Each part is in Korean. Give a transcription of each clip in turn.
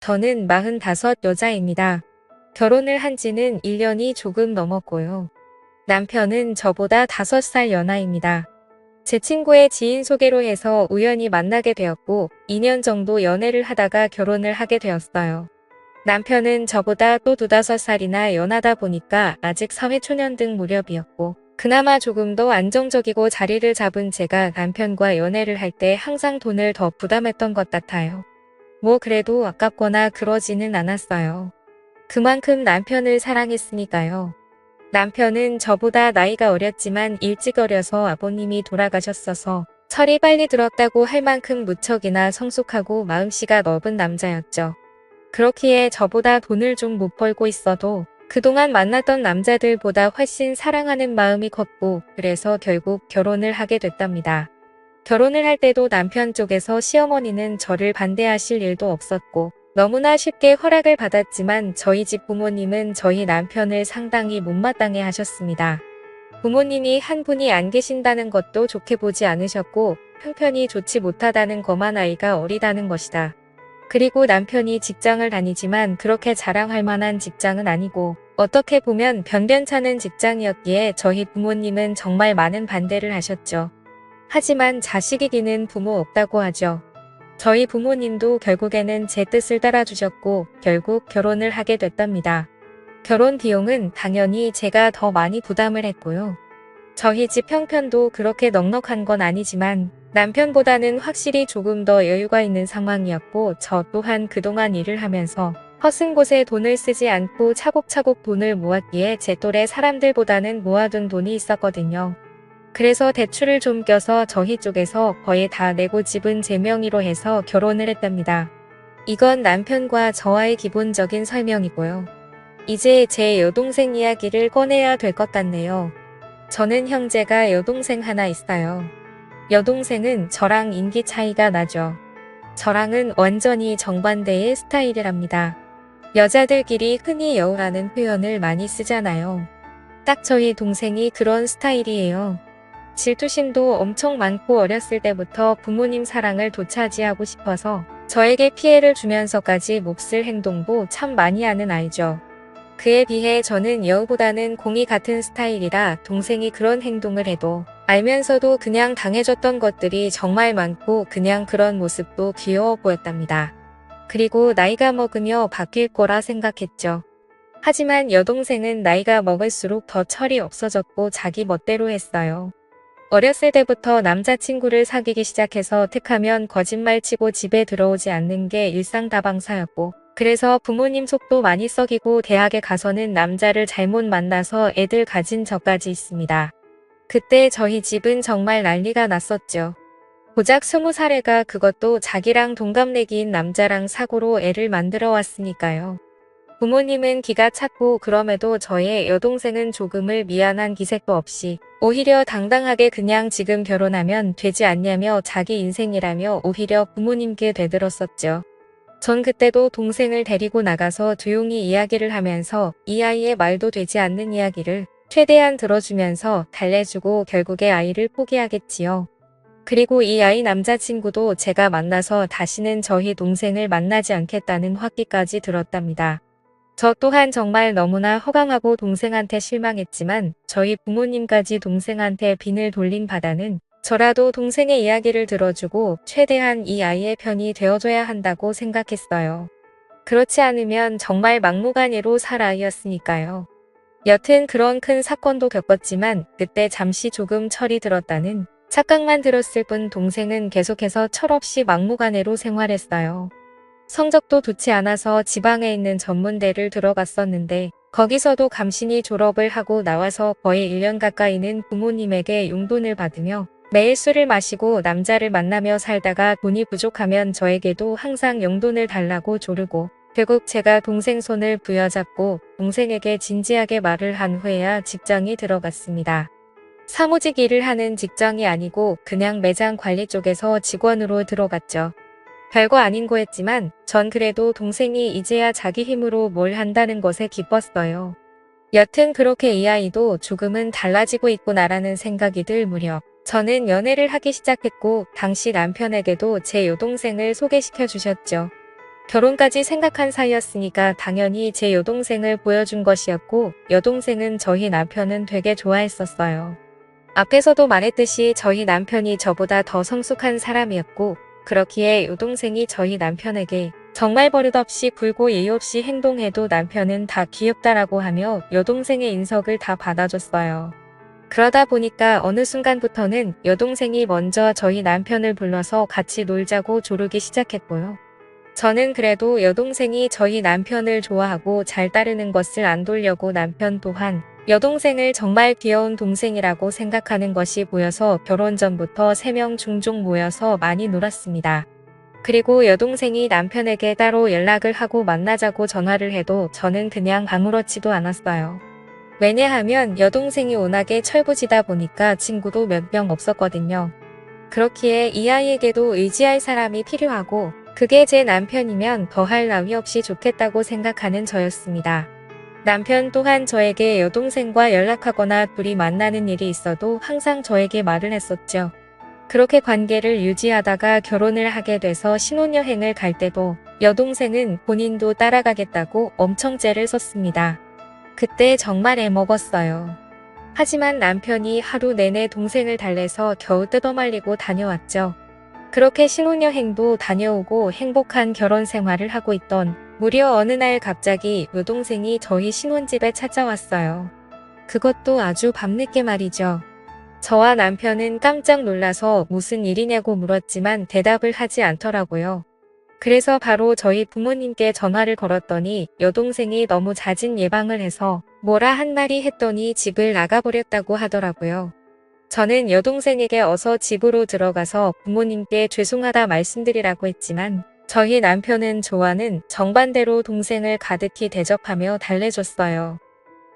저는 45 여자입니다. 결혼을 한 지는 1년이 조금 넘었고요. 남편은 저보다 5살 연하입니다. 제 친구의 지인 소개로 해서 우연히 만나게 되었고 2년 정도 연애를 하다가 결혼을 하게 되었어요. 남편은 저보다 또 2~5살이나 연하다 보니까 아직 사회초년등 무렵이었고 그나마 조금 더 안정적이고 자리를 잡은 제가 남편과 연애를 할 때 항상 돈을 더 부담했던 것 같아요. 뭐 그래도 아깝거나 그러지는 않았어요. 그만큼 남편을 사랑했으니까요. 남편은 저보다 나이가 어렸지만 일찍 어려서 아버님이 돌아가셨어서 철이 빨리 들었다고 할 만큼 무척이나 성숙하고 마음씨가 넓은 남자였죠. 그렇기에 저보다 돈을 좀 못 벌고 있어도 그동안 만났던 남자들보다 훨씬 사랑하는 마음이 컸고 그래서 결국 결혼을 하게 됐답니다. 결혼을 할 때도 남편 쪽에서 시어머니는 저를 반대하실 일도 없었고 너무나 쉽게 허락을 받았지만 저희 집 부모님은 저희 남편을 상당히 못마땅해 하셨습니다. 부모님이 한 분이 안 계신다는 것도 좋게 보지 않으셨고 형편이 좋지 못하다는 것만 아이가 어리다는 것이다. 그리고 남편이 직장을 다니지만 그렇게 자랑할 만한 직장은 아니고 어떻게 보면 변변찮은 직장이었기에 저희 부모님은 정말 많은 반대를 하셨죠. 하지만 자식이기는 부모 없다고 하죠. 저희 부모님도 결국에는 제 뜻을 따라주셨고 결국 결혼을 하게 됐답니다. 결혼 비용은 당연히 제가 더 많이 부담을 했고요. 저희 집 형편도 그렇게 넉넉한 건 아니지만 남편보다는 확실히 조금 더 여유가 있는 상황이었고 저 또한 그동안 일을 하면서 허슨 곳에 돈을 쓰지 않고 차곡차곡 돈을 모았기에 제 또래 사람들보다는 모아둔 돈이 있었거든요. 그래서 대출을 좀 껴서 저희 쪽에서 거의 다 내고 집은 제 명의로 해서 결혼을 했답니다. 이건 남편과 저와의 기본적인 설명이고요. 이제 제 여동생 이야기를 꺼내야 될 것 같네요. 저는 형제가 여동생 하나 있어요. 여동생은 저랑 인기 차이가 나죠. 저랑은 완전히 정반대의 스타일이랍니다. 여자들끼리 흔히 여우라는 표현을 많이 쓰잖아요. 딱 저희 동생이 그런 스타일이에요. 질투심도 엄청 많고 어렸을 때부터 부모님 사랑을 도차지하고 싶어서 저에게 피해를 주면서까지 몹쓸 행동도 참 많이 하는 아이죠. 그에 비해 저는 여우보다는 공이 같은 스타일이라 동생이 그런 행동을 해도 알면서도 그냥 당해줬던 것들이 정말 많고 그냥 그런 모습도 귀여워 보였답니다. 그리고 나이가 먹으며 바뀔 거라 생각했죠. 하지만 여동생은 나이가 먹을수록 더 철이 없어졌고 자기 멋대로 했어요. 어렸을 때부터 남자친구를 사귀기 시작해서 틱하면 거짓말치고 집에 들어오지 않는 게 일상다방사였고 그래서 부모님 속도 많이 썩이고 대학에 가서는 남자를 잘못 만나서 애들 가진 적까지 있습니다. 그때 저희 집은 정말 난리가 났었죠. 고작 20살애가 그것도 자기랑 동갑내기인 남자랑 사고로 애를 만들어 왔으니까요. 부모님은 기가 찼고 그럼에도 저의 여동생은 조금을 미안한 기색도 없이 오히려 당당하게 그냥 지금 결혼하면 되지 않냐며 자기 인생이라며 오히려 부모님께 대들었었죠. 전 그때도 동생을 데리고 나가서 조용히 이야기를 하면서 이 아이의 말도 되지 않는 이야기를 최대한 들어주면서 달래주고 결국에 아이를 포기하겠지요. 그리고 이 아이 남자친구도 제가 만나서 다시는 저희 동생을 만나지 않겠다는 확기까지 들었답니다. 저 또한 정말 너무나 허강하고 동생한테 실망했지만 저희 부모님까지 동생한테 빈을 돌린 바다는 저라도 동생의 이야기를 들어주고 최대한 이 아이의 편이 되어줘야 한다고 생각했어요. 그렇지 않으면 정말 막무가내로 살 아이였으니까요. 여튼 그런 큰 사건도 겪었지만 그때 잠시 조금 철이 들었다는 착각만 들었을 뿐 동생은 계속해서 철없이 막무가내로 생활했어요. 성적도 좋지 않아서 지방에 있는 전문대를 들어갔었는데 거기서도 감신이 졸업을 하고 나와서 거의 1년 가까이는 부모님에게 용돈을 받으며 매일 술을 마시고 남자를 만나며 살다가 돈이 부족하면 저에게도 항상 용돈을 달라고 조르고 결국 제가 동생 손을 부여잡고 동생에게 진지하게 말을 한 후에야 직장에 들어갔습니다. 사무직 일을 하는 직장이 아니고 그냥 매장 관리 쪽에서 직원으로 들어갔죠. 별거 아닌 거였지만 전 그래도 동생이 이제야 자기 힘으로 뭘 한다는 것에 기뻤어요. 여튼 그렇게 이 아이도 조금은 달라지고 있구나라는 생각이 들 무렵 저는 연애를 하기 시작했고 당시 남편에게도 제 여동생을 소개시켜 주셨죠. 결혼까지 생각한 사이였으니까 당연히 제 여동생을 보여준 것이었고, 여동생은 저희 남편은 되게 좋아했었어요. 앞에서도 말했듯이 저희 남편이 저보다 더 성숙한 사람이었고, 그렇기에 여동생이 저희 남편에게 정말 버릇없이 굴고 예의 없이 행동해도 남편은 다 귀엽다라고 하며 여동생의 인석을 다 받아줬어요. 그러다 보니까 어느 순간부터는 여동생이 먼저 저희 남편을 불러서 같이 놀자고 조르기 시작했고요. 저는 그래도 여동생이 저희 남편을 좋아하고 잘 따르는 것을 안 돌려고 남편 또한 여동생을 정말 귀여운 동생이라고 생각하는 것이 보여서 결혼 전부터 3명 종종 모여서 많이 놀았습니다. 그리고 여동생이 남편에게 따로 연락을 하고 만나자고 전화를 해도 저는 그냥 아무렇지도 않았어요. 왜냐하면 여동생이 워낙에 철부지다 보니까 친구도 몇 명 없었거든요. 그렇기에 이 아이에게도 의지할 사람이 필요하고 그게 제 남편이면 더할 나위 없이 좋겠다고 생각하는 저였습니다. 남편 또한 저에게 여동생과 연락하거나 둘이 만나는 일이 있어도 항상 저에게 말을 했었죠. 그렇게 관계를 유지하다가 결혼을 하게 돼서 신혼여행을 갈 때도 여동생은 본인도 따라가겠다고 엄청 째를 썼습니다. 그때 정말 애먹었어요. 하지만 남편이 하루 내내 동생을 달래서 겨우 뜯어말리고 다녀왔죠. 그렇게 신혼여행도 다녀오고 행복한 결혼 생활을 하고 있던 무려 어느 날 갑자기 여동생이 저희 신혼집에 찾아왔어요. 그것도 아주 밤늦게 말이죠. 저와 남편은 깜짝 놀라서 무슨 일이냐고 물었지만 대답을 하지 않더라고요. 그래서 바로 저희 부모님께 전화를 걸었더니 여동생이 너무 잦은 예방을 해서 뭐라 한 마디 했더니 집을 나가버렸다고 하더라고요. 저는 여동생에게 어서 집으로 들어가서 부모님께 죄송하다 말씀드리라고 했지만 저희 남편은 저와는 정반대로 동생을 가득히 대접하며 달래줬어요.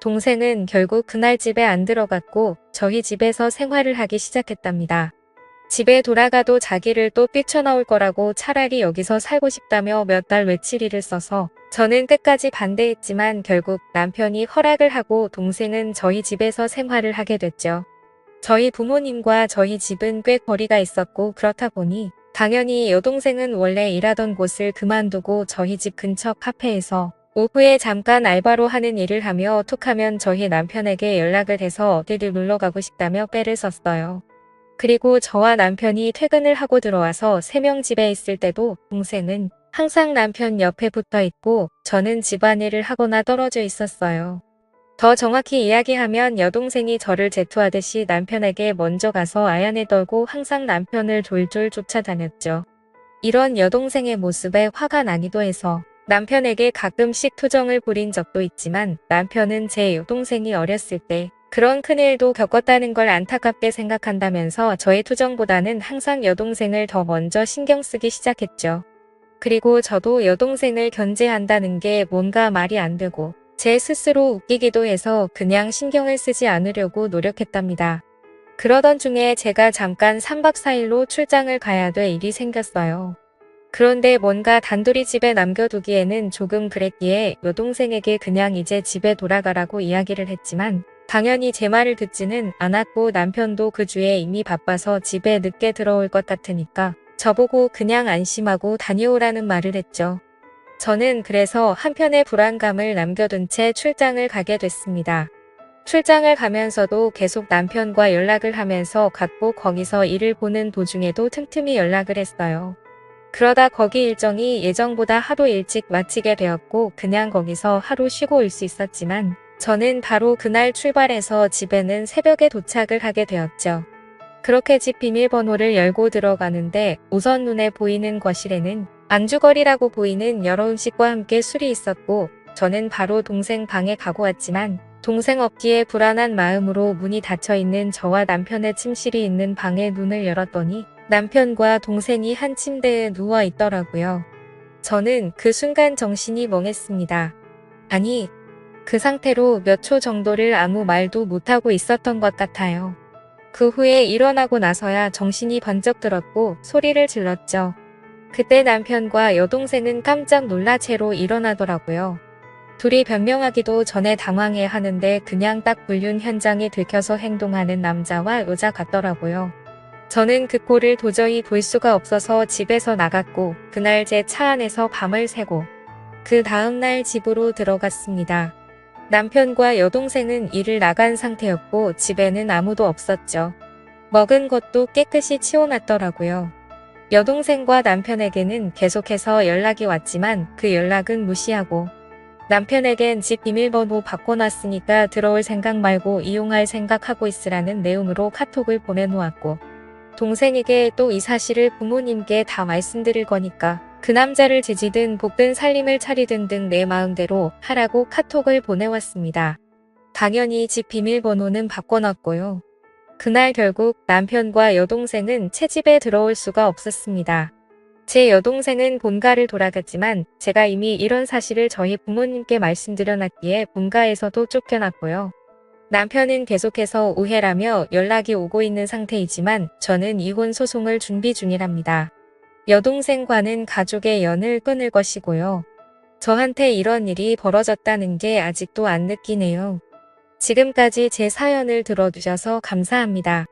동생은 결국 그날 집에 안 들어갔고 저희 집에서 생활을 하기 시작했답니다. 집에 돌아가도 자기를 또 뛰쳐나올 거라고 차라리 여기서 살고 싶다며 몇 달 외치리를 써서 저는 끝까지 반대했지만 결국 남편이 허락을 하고 동생은 저희 집에서 생활을 하게 됐죠. 저희 부모님과 저희 집은 꽤 거리가 있었고 그렇다 보니 당연히 여동생은 원래 일하던 곳을 그만두고 저희 집 근처 카페에서 오후에 잠깐 알바로 하는 일을 하며 툭하면 저희 남편에게 연락을 해서 어디를 놀러 가고 싶다며 빼를 썼어요. 그리고 저와 남편이 퇴근을 하고 들어와서 3명 집에 있을 때도 동생은 항상 남편 옆에 붙어 있고 저는 집안일을 하거나 떨어져 있었어요. 더 정확히 이야기하면 여동생이 저를 제투하듯이 남편에게 먼저 가서 아연을 떨고 항상 남편을 졸졸 쫓아다녔죠. 이런 여동생의 모습에 화가 나기도 해서 남편에게 가끔씩 투정을 부린 적도 있지만 남편은 제 여동생이 어렸을 때 그런 큰일도 겪었다는 걸 안타깝게 생각한다면서 저의 투정보다는 항상 여동생을 더 먼저 신경 쓰기 시작했죠. 그리고 저도 여동생을 견제한다는 게 뭔가 말이 안 되고 제 스스로 웃기기도 해서 그냥 신경을 쓰지 않으려고 노력했답니다. 그러던 중에 제가 잠깐 3박 4일로 출장을 가야 될 일이 생겼어요. 그런데 뭔가 단둘이 집에 남겨두기에는 조금 그랬기에 여동생에게 그냥 이제 집에 돌아가라고 이야기를 했지만 당연히 제 말을 듣지는 않았고 남편도 그 주에 이미 바빠서 집에 늦게 들어올 것 같으니까 저보고 그냥 안심하고 다녀오라는 말을 했죠. 저는 그래서 한편의 불안감을 남겨둔 채 출장을 가게 됐습니다. 출장을 가면서도 계속 남편과 연락을 하면서 갔고 거기서 일을 보는 도중에도 틈틈이 연락을 했어요. 그러다 거기 일정이 예정보다 하루 일찍 마치게 되었고 그냥 거기서 하루 쉬고 올 수 있었지만 저는 바로 그날 출발해서 집에는 새벽에 도착을 하게 되었죠. 그렇게 집 비밀번호를 열고 들어가는데 우선 눈에 보이는 거실에는 안주거리라고 보이는 여러 음식과 함께 술이 있었고 저는 바로 동생 방에 가고 왔지만 동생 없기에 불안한 마음으로 문이 닫혀있는 저와 남편의 침실이 있는 방에 문을 열었더니 남편과 동생이 한 침대에 누워 있더라고요. 저는 그 순간 정신이 멍했습니다. 아니, 그 상태로 몇 초 정도를 아무 말도 못하고 있었던 것 같아요. 그 후에 일어나고 나서야 정신이 번쩍 들었고 소리를 질렀죠. 그때 남편과 여동생은 깜짝 놀라 채로 일어나더라고요. 둘이 변명하기도 전에 당황해 하는데 그냥 딱 불륜 현장에 들켜서 행동하는 남자와 여자 같더라고요. 저는 그 꼴을 도저히 볼 수가 없어서 집에서 나갔고 그날 제 차 안에서 밤을 새고 그 다음날 집으로 들어갔습니다. 남편과 여동생은 일을 나간 상태였고 집에는 아무도 없었죠. 먹은 것도 깨끗이 치워놨더라고요. 여동생과 남편에게는 계속해서 연락이 왔지만 그 연락은 무시하고 남편에겐 집 비밀번호 바꿔놨으니까 들어올 생각 말고 이용할 생각하고 있으라는 내용으로 카톡을 보내놓았고 동생에게 또 이 사실을 부모님께 다 말씀드릴 거니까 그 남자를 지지든 볶든 살림을 차리든 등 내 마음대로 하라고 카톡을 보내왔습니다. 당연히 집 비밀번호는 바꿔놨고요. 그날 결국 남편과 여동생은 채집에 들어올 수가 없었습니다. 제 여동생은 본가를 돌아갔지만 제가 이미 이런 사실을 저희 부모님께 말씀드려놨기에 본가에서도 쫓겨났고요. 남편은 계속해서 우회라며 연락이 오고 있는 상태이지만 저는 이혼 소송을 준비 중이랍니다. 여동생과는 가족의 연을 끊을 것이고요. 저한테 이런 일이 벌어졌다는 게 아직도 안 느끼네요. 지금까지 제 사연을 들어주셔서 감사합니다.